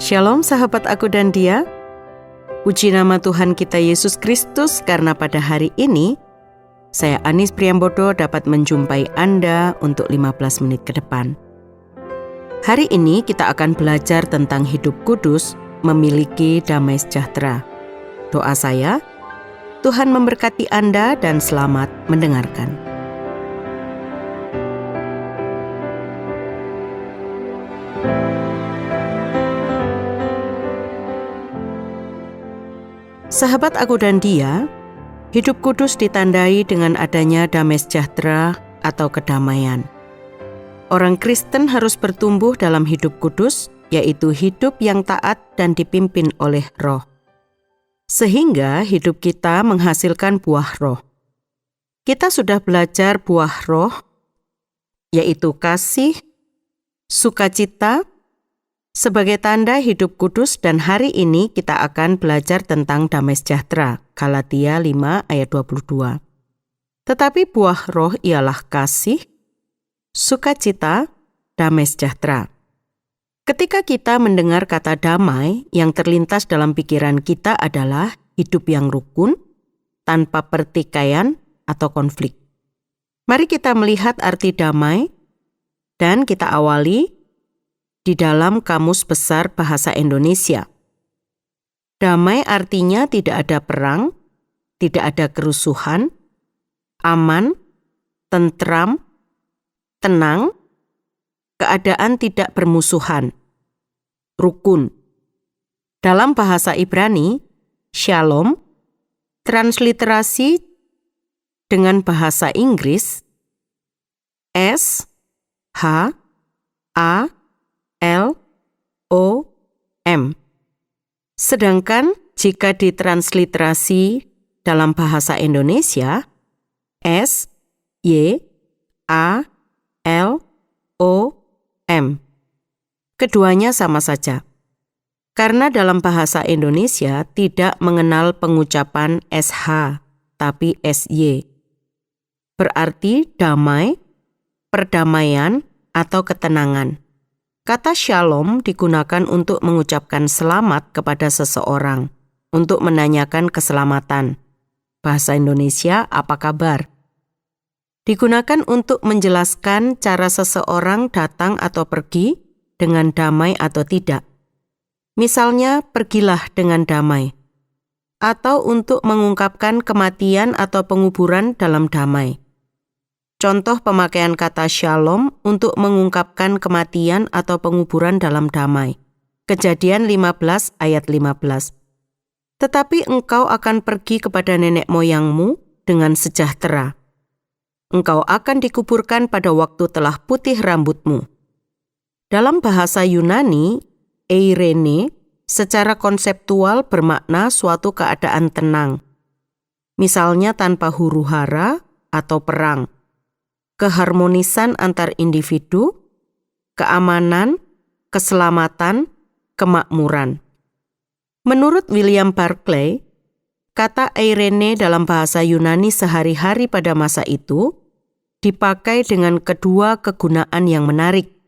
Shalom sahabat aku dan dia. Puji nama Tuhan kita Yesus Kristus karena pada hari ini saya Anis Priambodo dapat menjumpai Anda untuk 15 menit ke depan. Hari ini kita akan belajar tentang hidup kudus, memiliki damai sejahtera. Doa saya, Tuhan memberkati Anda dan selamat mendengarkan. Sahabat aku dan dia, hidup kudus ditandai dengan adanya damai sejahtera atau kedamaian. Orang Kristen harus bertumbuh dalam hidup kudus, yaitu hidup yang taat dan dipimpin oleh Roh. Sehingga hidup kita menghasilkan buah Roh. Kita sudah belajar buah Roh, yaitu kasih, sukacita, sebagai tanda hidup kudus, dan hari ini kita akan belajar tentang damai sejahtera, Galatia 5 ayat 22. Tetapi buah Roh ialah kasih, sukacita, damai sejahtera. Ketika kita mendengar kata damai, yang terlintas dalam pikiran kita adalah hidup yang rukun, tanpa pertikaian atau konflik. Mari kita melihat arti damai, dan kita awali di dalam Kamus Besar Bahasa Indonesia. Damai artinya tidak ada perang, tidak ada kerusuhan, aman, tentram, tenang, keadaan tidak bermusuhan, rukun. Dalam bahasa Ibrani, shalom, transliterasi dengan bahasa Inggris, S-H-A-L-O-M. Sedangkan jika ditransliterasi dalam bahasa Indonesia, S-Y-A-L-O-M. Keduanya sama saja. Karena dalam bahasa Indonesia tidak mengenal pengucapan SH, tapi SY. Berarti damai, perdamaian, atau ketenangan. Kata shalom digunakan untuk mengucapkan selamat kepada seseorang, untuk menanyakan keselamatan. Bahasa Indonesia, apa kabar? Digunakan untuk menjelaskan cara seseorang datang atau pergi dengan damai atau tidak. Misalnya, pergilah dengan damai. Atau untuk mengungkapkan kematian atau penguburan dalam damai. Contoh pemakaian kata shalom untuk mengungkapkan kematian atau penguburan dalam damai. Kejadian 15 ayat 15. Tetapi engkau akan pergi kepada nenek moyangmu dengan sejahtera. Engkau akan dikuburkan pada waktu telah putih rambutmu. Dalam bahasa Yunani, eirene secara konseptual bermakna suatu keadaan tenang. Misalnya tanpa huru-hara atau perang. Keharmonisan antar individu, keamanan, keselamatan, kemakmuran. Menurut William Barclay, kata eirene dalam bahasa Yunani sehari-hari pada masa itu dipakai dengan kedua kegunaan yang menarik.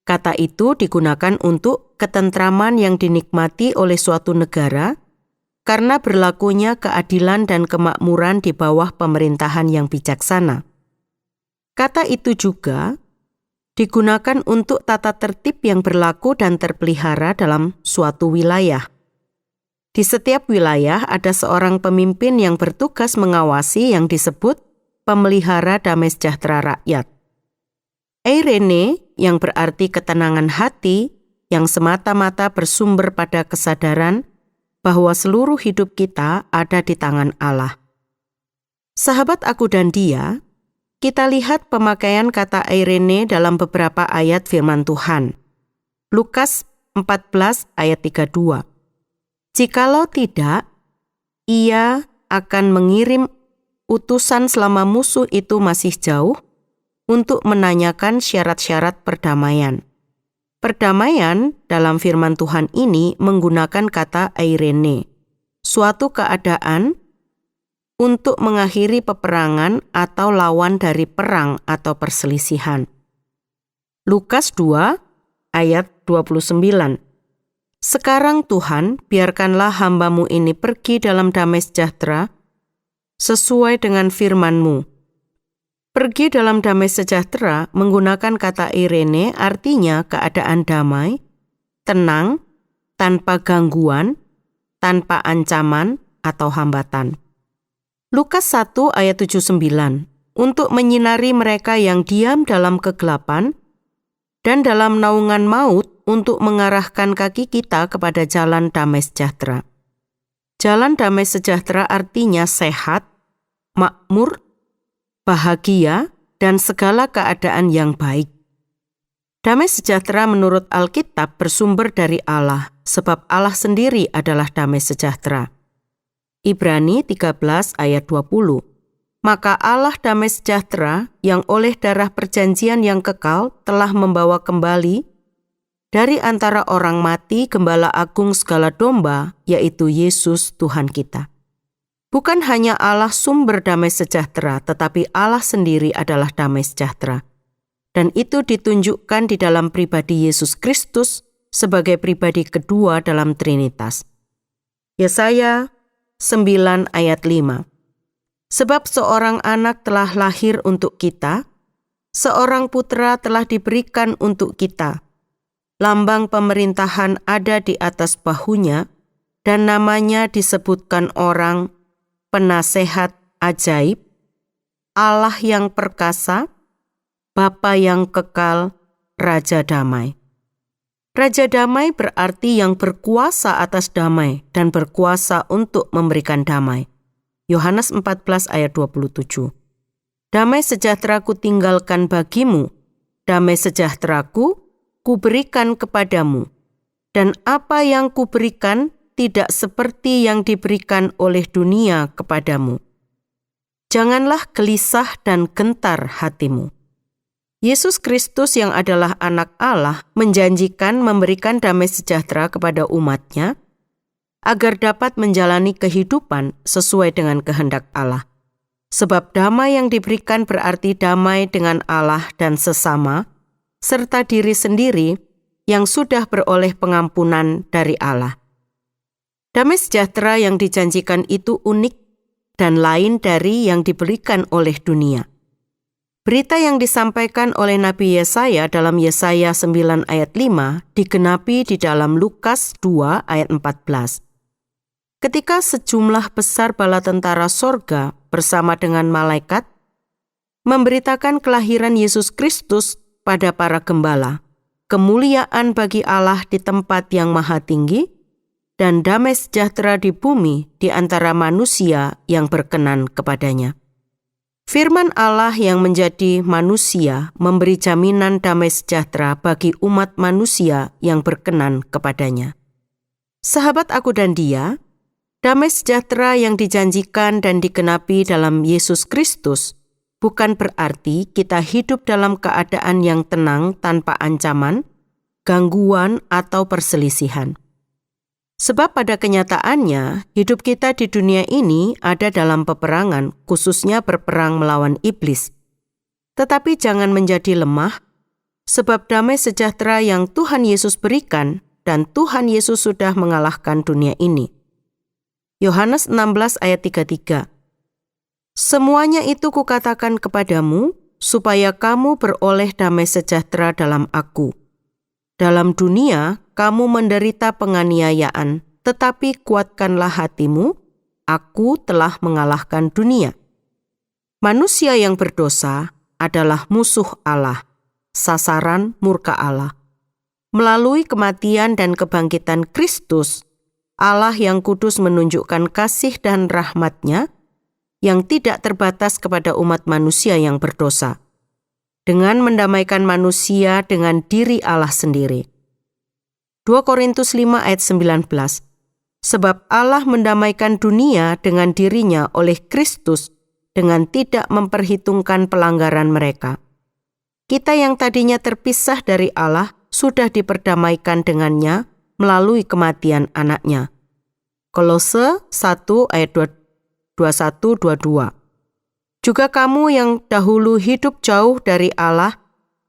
Kata itu digunakan untuk ketentraman yang dinikmati oleh suatu negara karena berlakunya keadilan dan kemakmuran di bawah pemerintahan yang bijaksana. Kata itu juga digunakan untuk tata tertib yang berlaku dan terpelihara dalam suatu wilayah. Di setiap wilayah ada seorang pemimpin yang bertugas mengawasi yang disebut pemelihara damai sejahtera rakyat. Eirene yang berarti ketenangan hati yang semata-mata bersumber pada kesadaran bahwa seluruh hidup kita ada di tangan Allah. Sahabat aku dan dia, kita lihat pemakaian kata eirene dalam beberapa ayat firman Tuhan. Lukas 14 ayat 32. Jikalau tidak, ia akan mengirim utusan selama musuh itu masih jauh untuk menanyakan syarat-syarat perdamaian. Perdamaian dalam firman Tuhan ini menggunakan kata eirene, suatu keadaan untuk mengakhiri peperangan atau lawan dari perang atau perselisihan. Lukas 2 ayat 29. Sekarang Tuhan, biarkanlah hamba-Mu ini pergi dalam damai sejahtera, sesuai dengan firman-Mu. Pergi dalam damai sejahtera menggunakan kata Irene artinya keadaan damai, tenang, tanpa gangguan, tanpa ancaman atau hambatan. Lukas 1 ayat 79, untuk menyinari mereka yang diam dalam kegelapan dan dalam naungan maut, untuk mengarahkan kaki kita kepada jalan damai sejahtera. Jalan damai sejahtera artinya sehat, makmur, bahagia, dan segala keadaan yang baik. Damai sejahtera menurut Alkitab bersumber dari Allah, sebab Allah sendiri adalah damai sejahtera. Ibrani 13 ayat 20. Maka Allah damai sejahtera yang oleh darah perjanjian yang kekal telah membawa kembali dari antara orang mati Gembala Agung segala domba, yaitu Yesus Tuhan kita. Bukan hanya Allah sumber damai sejahtera, tetapi Allah sendiri adalah damai sejahtera. Dan itu ditunjukkan di dalam pribadi Yesus Kristus sebagai pribadi kedua dalam Trinitas. Yesaya 9 ayat 5. Sebab seorang anak telah lahir untuk kita, seorang putra telah diberikan untuk kita. Lambang pemerintahan ada di atas bahunya, dan namanya disebutkan orang Penasehat Ajaib, Allah yang perkasa, Bapa yang kekal, Raja Damai. Raja Damai berarti yang berkuasa atas damai dan berkuasa untuk memberikan damai. Yohanes 14 ayat 27. Damai sejahtera ku tinggalkan bagimu, damai sejahteraku kuberikan kepadamu, dan apa yang kuberikan tidak seperti yang diberikan oleh dunia kepadamu. Janganlah gelisah dan gentar hatimu. Yesus Kristus yang adalah anak Allah menjanjikan memberikan damai sejahtera kepada umat-Nya agar dapat menjalani kehidupan sesuai dengan kehendak Allah. Sebab damai yang diberikan berarti damai dengan Allah dan sesama, serta diri sendiri yang sudah beroleh pengampunan dari Allah. Damai sejahtera yang dijanjikan itu unik dan lain dari yang diberikan oleh dunia. Berita yang disampaikan oleh Nabi Yesaya dalam Yesaya 9 ayat 5 digenapi di dalam Lukas 2 ayat 14. Ketika sejumlah besar bala tentara sorga bersama dengan malaikat memberitakan kelahiran Yesus Kristus pada para gembala, kemuliaan bagi Allah di tempat yang maha tinggi, dan damai sejahtera di bumi di antara manusia yang berkenan kepadanya. Firman Allah yang menjadi manusia memberi jaminan damai sejahtera bagi umat manusia yang berkenan kepadanya. Sahabat aku dan dia, damai sejahtera yang dijanjikan dan digenapi dalam Yesus Kristus bukan berarti kita hidup dalam keadaan yang tenang tanpa ancaman, gangguan, atau perselisihan. Sebab pada kenyataannya, hidup kita di dunia ini ada dalam peperangan, khususnya berperang melawan iblis. Tetapi jangan menjadi lemah, sebab damai sejahtera yang Tuhan Yesus berikan dan Tuhan Yesus sudah mengalahkan dunia ini. Yohanes 16 ayat 33. Semuanya itu kukatakan kepadamu, supaya kamu beroleh damai sejahtera dalam aku. Dalam dunia, kamu menderita penganiayaan, tetapi kuatkanlah hatimu, aku telah mengalahkan dunia. Manusia yang berdosa adalah musuh Allah, sasaran murka Allah. Melalui kematian dan kebangkitan Kristus, Allah yang kudus menunjukkan kasih dan rahmat-Nya yang tidak terbatas kepada umat manusia yang berdosa, dengan mendamaikan manusia dengan diri Allah sendiri. 2 Korintus 5 ayat 19. Sebab Allah mendamaikan dunia dengan dirinya oleh Kristus dengan tidak memperhitungkan pelanggaran mereka. Kita yang tadinya terpisah dari Allah sudah diperdamaikan dengannya melalui kematian anaknya. Kolose 1 ayat 21-22. Juga kamu yang dahulu hidup jauh dari Allah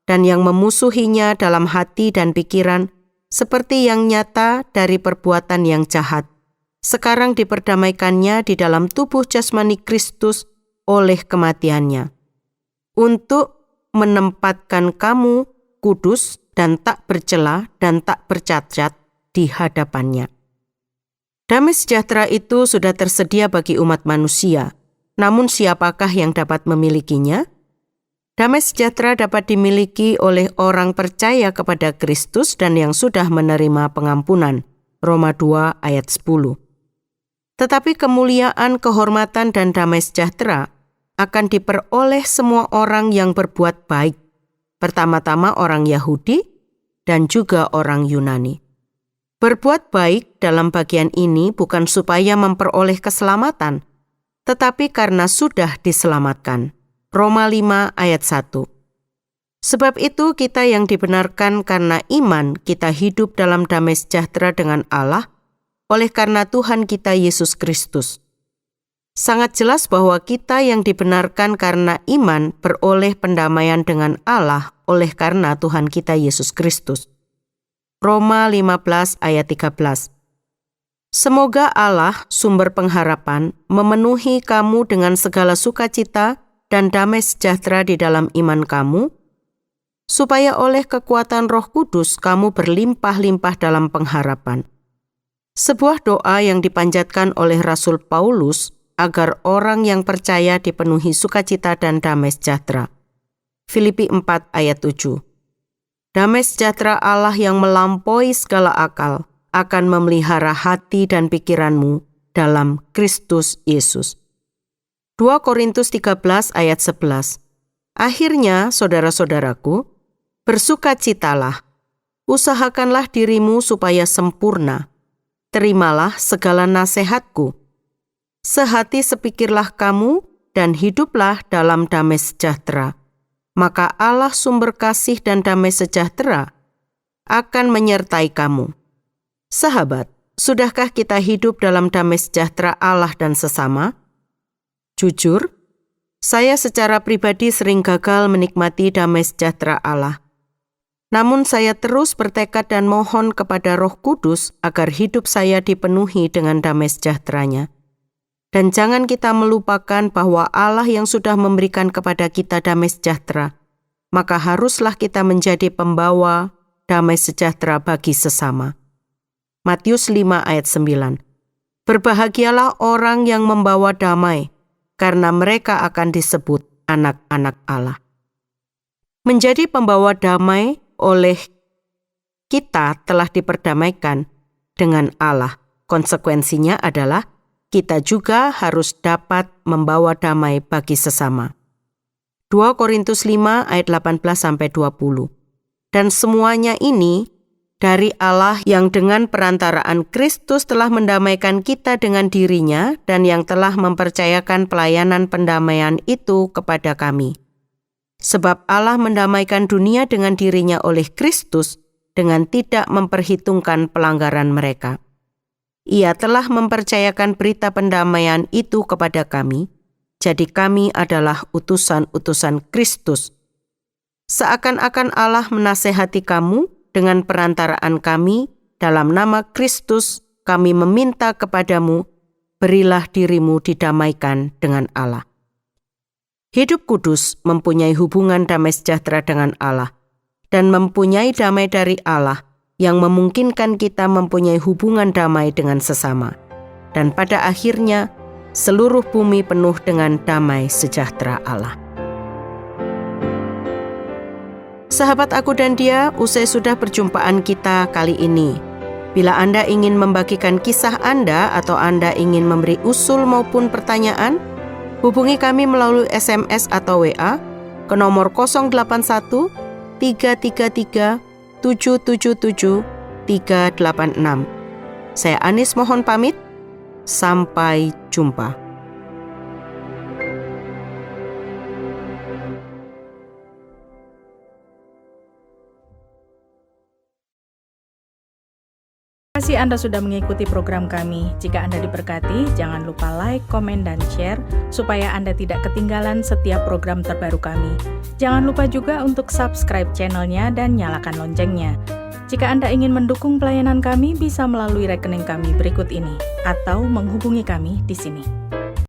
dan yang memusuhinya dalam hati dan pikiran, seperti yang nyata dari perbuatan yang jahat, sekarang diperdamaikannya di dalam tubuh jasmani Kristus oleh kematiannya, untuk menempatkan kamu kudus dan tak bercela dan tak bercacat di hadapannya. Damai sejahtera itu sudah tersedia bagi umat manusia, namun siapakah yang dapat memilikinya? Damai sejahtera dapat dimiliki oleh orang percaya kepada Kristus dan yang sudah menerima pengampunan. Roma 2 ayat 10. Tetapi kemuliaan, kehormatan, dan damai sejahtera akan diperoleh semua orang yang berbuat baik, pertama-tama orang Yahudi dan juga orang Yunani. Berbuat baik dalam bagian ini bukan supaya memperoleh keselamatan, tetapi karena sudah diselamatkan. Roma 5 ayat 1. Sebab itu kita yang dibenarkan karena iman, kita hidup dalam damai sejahtera dengan Allah oleh karena Tuhan kita Yesus Kristus. Sangat jelas bahwa kita yang dibenarkan karena iman beroleh pendamaian dengan Allah oleh karena Tuhan kita Yesus Kristus. Roma 15 ayat 13. Semoga Allah, sumber pengharapan, memenuhi kamu dengan segala sukacita dan damai sejahtera di dalam iman kamu, supaya oleh kekuatan Roh Kudus kamu berlimpah-limpah dalam pengharapan. Sebuah doa yang dipanjatkan oleh Rasul Paulus agar orang yang percaya dipenuhi sukacita dan damai sejahtera. Filipi 4 ayat 7. Damai sejahtera Allah yang melampaui segala akal akan memelihara hati dan pikiranmu dalam Kristus Yesus. 2 Korintus 13 ayat 11. Akhirnya, saudara-saudaraku, bersukacitalah, usahakanlah dirimu supaya sempurna, terimalah segala nasihatku, sehati sepikirlah kamu dan hiduplah dalam damai sejahtera. Maka Allah sumber kasih dan damai sejahtera akan menyertai kamu. Sahabat, sudahkah kita hidup dalam damai sejahtera Allah dan sesama? Jujur, saya secara pribadi sering gagal menikmati damai sejahtera Allah. Namun saya terus bertekad dan mohon kepada Roh Kudus agar hidup saya dipenuhi dengan damai sejahtera-Nya. Dan jangan kita melupakan bahwa Allah yang sudah memberikan kepada kita damai sejahtera, maka haruslah kita menjadi pembawa damai sejahtera bagi sesama. Matius 5 ayat 9. Berbahagialah orang yang membawa damai, karena mereka akan disebut anak-anak Allah. Menjadi pembawa damai oleh kita telah diperdamaikan dengan Allah. Konsekuensinya adalah kita juga harus dapat membawa damai bagi sesama. 2 Korintus 5 ayat 18-20. Dan semuanya ini dari Allah yang dengan perantaraan Kristus telah mendamaikan kita dengan dirinya dan yang telah mempercayakan pelayanan pendamaian itu kepada kami. Sebab Allah mendamaikan dunia dengan dirinya oleh Kristus dengan tidak memperhitungkan pelanggaran mereka. Ia telah mempercayakan berita pendamaian itu kepada kami, jadi kami adalah utusan-utusan Kristus. Seakan-akan Allah menasehati kamu, dengan perantaraan kami, dalam nama Kristus, kami meminta kepadamu, berilah dirimu didamaikan dengan Allah. Hidup kudus mempunyai hubungan damai sejahtera dengan Allah, dan mempunyai damai dari Allah yang memungkinkan kita mempunyai hubungan damai dengan sesama. Dan pada akhirnya, seluruh bumi penuh dengan damai sejahtera Allah. Sahabat Aku dan Dia, usai sudah perjumpaan kita kali ini. Bila Anda ingin membagikan kisah Anda atau Anda ingin memberi usul maupun pertanyaan, hubungi kami melalui SMS atau WA ke nomor 081 333 777 386. Saya Anis mohon pamit. Sampai jumpa. Terima kasih Anda sudah mengikuti program kami. Jika Anda diberkati, jangan lupa like, komen, dan share supaya Anda tidak ketinggalan setiap program terbaru kami. Jangan lupa juga untuk subscribe channelnya dan nyalakan loncengnya. Jika Anda ingin mendukung pelayanan kami, bisa melalui rekening kami berikut ini, atau menghubungi kami di sini.